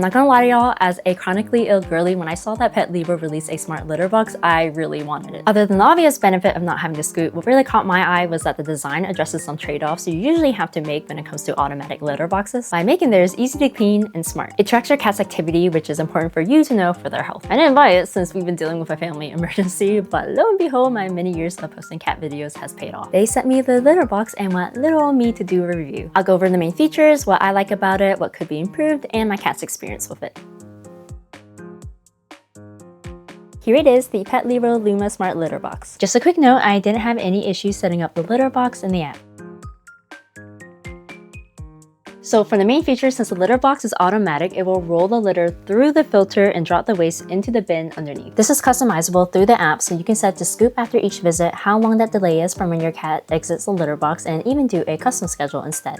Not gonna lie to y'all, as a chronically ill girly, when I saw that Petlibro release a smart litter box, I really wanted it. Other than the obvious benefit of not having to scoot, what really caught my eye was that the design addresses some trade-offs you usually have to make when it comes to automatic litter boxes by making theirs easy to clean and smart. It tracks your cat's activity, which is important for you to know for their health. I didn't buy it since we've been dealing with a family emergency, but lo and behold, my many years of posting cat videos has paid off. They sent me the litter box and want little old me to do a review. I'll go over the main features, what I like about it, what could be improved, and my cat's experience with it. Here it is, the Petlibro Luma Smart Litter Box. Just a quick note, I didn't have any issues setting up the litter box in the app. So for the main feature, since the litter box is automatic, it will roll the litter through the filter and drop the waste into the bin underneath. This is customizable through the app, so you can set to scoop after each visit, how long that delay is from when your cat exits the litter box, and even do a custom schedule instead.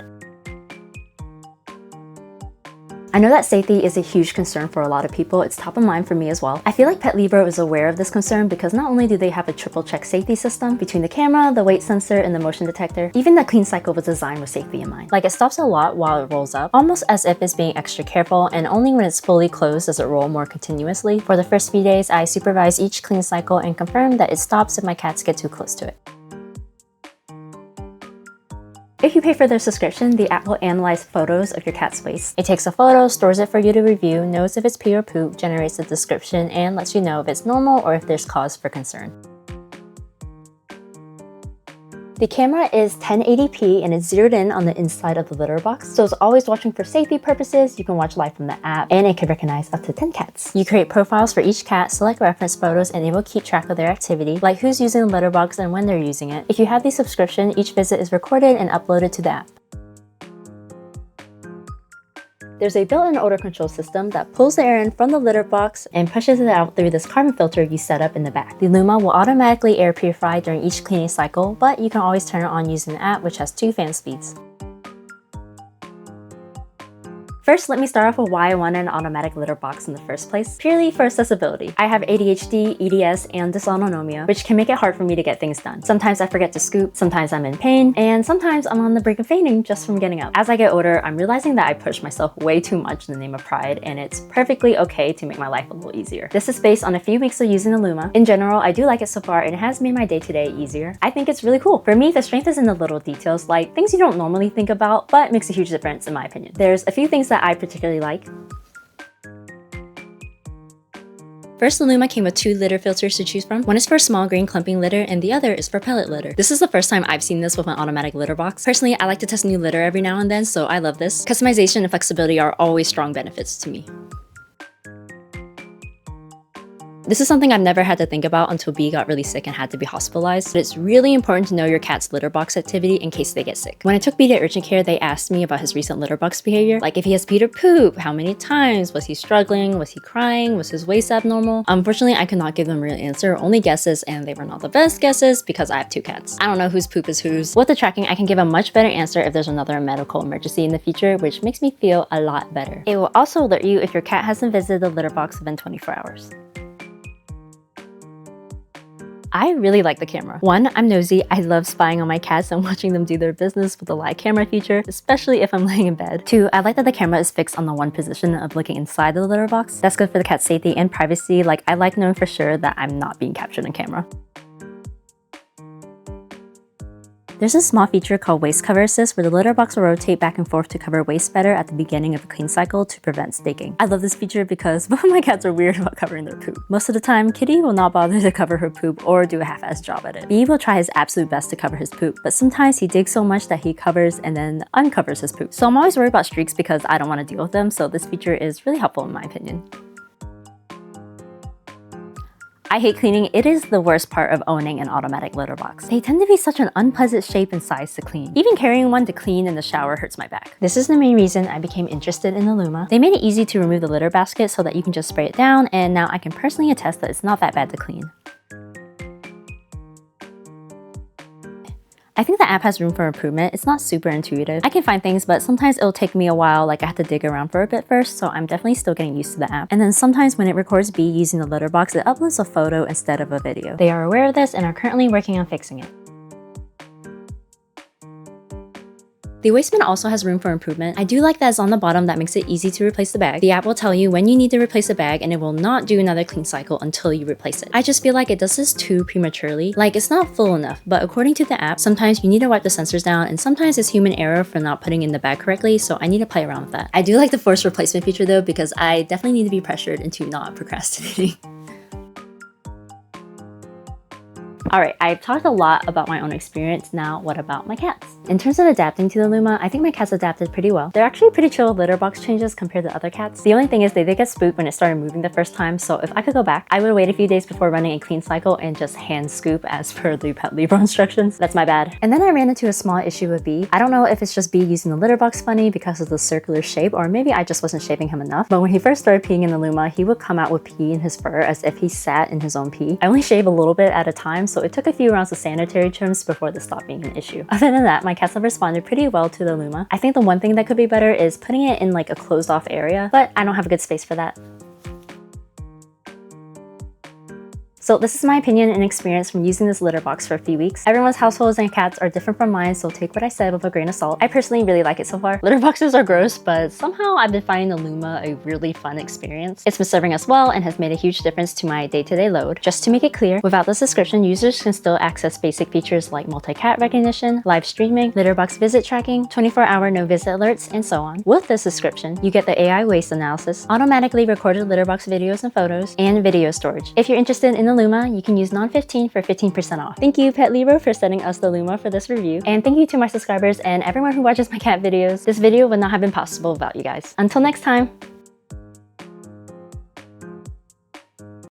I know that safety is a huge concern for a lot of people. It's top of mind for me as well. I feel like Petlibro is aware of this concern because not only do they have a triple check safety system between the camera, the weight sensor, and the motion detector, even the clean cycle was designed with safety in mind. Like, it stops a lot while it rolls up, almost as if it's being extra careful, and only when it's fully closed does it roll more continuously. For the first few days, I supervise each clean cycle and confirm that it stops if my cats get too close to it. If you pay for their subscription, the app will analyze photos of your cat's waste. It takes a photo, stores it for you to review, knows if it's pee or poop, generates a description, and lets you know if it's normal or if there's cause for concern. The camera is 1080p and it's zeroed in on the inside of the litter box, so it's always watching for safety purposes. You can watch live from the app, and it can recognize up to 10 cats. You create profiles for each cat, select reference photos, and it will keep track of their activity, like who's using the litter box and when they're using it. If you have the subscription, each visit is recorded and uploaded to the app. There's a built-in odor control system that pulls the air in from the litter box and pushes it out through this carbon filter you set up in the back. The Luma will automatically air purify during each cleaning cycle, but you can always turn it on using the app, which has 2 fan speeds. First, let me start off with why I wanted an automatic litter box in the first place. Purely for accessibility. I have ADHD, EDS, and dysautonomia, which can make it hard for me to get things done. Sometimes I forget to scoop, sometimes I'm in pain, and sometimes I'm on the brink of fainting just from getting up. As I get older, I'm realizing that I push myself way too much in the name of pride, and it's perfectly okay to make my life a little easier. This is based on a few weeks of using the Luma. In general, I do like it so far, and it has made my day-to-day easier. I think it's really cool. For me, the strength is in the little details, like things you don't normally think about, but makes a huge difference in my opinion. There's a few things that I particularly like. First, the Luma came with 2 litter filters to choose from. One is for small grain clumping litter and the other is for pellet litter. This is the first time I've seen this with an automatic litter box. Personally, I like to test new litter every now and then, so I love this. Customization and flexibility are always strong benefits to me. This is something I've never had to think about until B got really sick and had to be hospitalized, but it's really important to know your cat's litter box activity in case they get sick. When I took B to urgent care, they asked me about his recent litter box behavior, like if he has peed or poop, how many times, was he struggling, was he crying, was his waist abnormal? Unfortunately, I could not give them a real answer, only guesses, and they were not the best guesses because I have 2 cats. I don't know whose poop is whose. With the tracking, I can give a much better answer if there's another medical emergency in the future, which makes me feel a lot better. It will also alert you if your cat hasn't visited the litter box within 24 hours. I really like the camera. 1, I'm nosy. I love spying on my cats and watching them do their business with the live camera feature, especially if I'm laying in bed. 2, I like that the camera is fixed on the one position of looking inside the litter box. That's good for the cat's safety and privacy. Like, I like knowing for sure that I'm not being captured on camera. There's a small feature called waste cover assist where the litter box will rotate back and forth to cover waste better at the beginning of the clean cycle to prevent staking. I love this feature because both of my cats are weird about covering their poop. Most of the time, Kitty will not bother to cover her poop or do a half-assed job at it. B will try his absolute best to cover his poop, but sometimes he digs so much that he covers and then uncovers his poop. So I'm always worried about streaks because I don't want to deal with them, so this feature is really helpful in my opinion. I hate cleaning. It is the worst part of owning an automatic litter box. They tend to be such an unpleasant shape and size to clean. Even carrying one to clean in the shower hurts my back. This is the main reason I became interested in the Luma. They made it easy to remove the litter basket so that you can just spray it down, and now I can personally attest that it's not that bad to clean. I think the app has room for improvement. It's not super intuitive. I can find things, but sometimes it'll take me a while, like I have to dig around for a bit first, so I'm definitely still getting used to the app. And then sometimes when it records B using the litter box, it uploads a photo instead of a video. They are aware of this and are currently working on fixing it. The waistband also has room for improvement. I do like that it's on the bottom, that makes it easy to replace the bag. The app will tell you when you need to replace the bag and it will not do another clean cycle until you replace it. I just feel like it does this too prematurely, like it's not full enough, but according to the app, sometimes you need to wipe the sensors down and sometimes it's human error for not putting in the bag correctly, so I need to play around with that. I do like the forced replacement feature though, because I definitely need to be pressured into not procrastinating. Alright, I've talked a lot about my own experience. Now, what about my cats? In terms of adapting to the Luma, I think my cats adapted pretty well. They're actually pretty chill litter box changes compared to other cats. The only thing is they did get spooked when it started moving the first time, so if I could go back, I would wait a few days before running a clean cycle and just hand scoop as per the Petlibro instructions. That's my bad. And then I ran into a small issue with B. I don't know if it's just B using the litter box funny because of the circular shape, or maybe I just wasn't shaving him enough, but when he first started peeing in the Luma, he would come out with pee in his fur as if he sat in his own pee. I only shave a little bit at a time, so it took a few rounds of sanitary trims before this stopped being an issue. Other than that, my cats have responded pretty well to the Luma. I think the one thing that could be better is putting it in like a closed off area, but I don't have a good space for that. So this is my opinion and experience from using this litter box for a few weeks. Everyone's households and cats are different from mine, so take what I said with a grain of salt. I personally really like it so far. Litter boxes are gross, but somehow I've been finding the Luma a really fun experience. It's been serving us well and has made a huge difference to my day-to-day load. Just to make it clear, without the subscription, users can still access basic features like multi-cat recognition, live streaming, litter box visit tracking, 24-hour no-visit alerts, and so on. With the subscription, you get the AI waste analysis, automatically recorded litter box videos and photos, and video storage. If you're interested in the Luma, you can use non-15 for 15% off. Thank you Petlibro for sending us the Luma for this review, and thank you to my subscribers and everyone who watches my cat videos. This video would not have been possible without you guys. Until next time!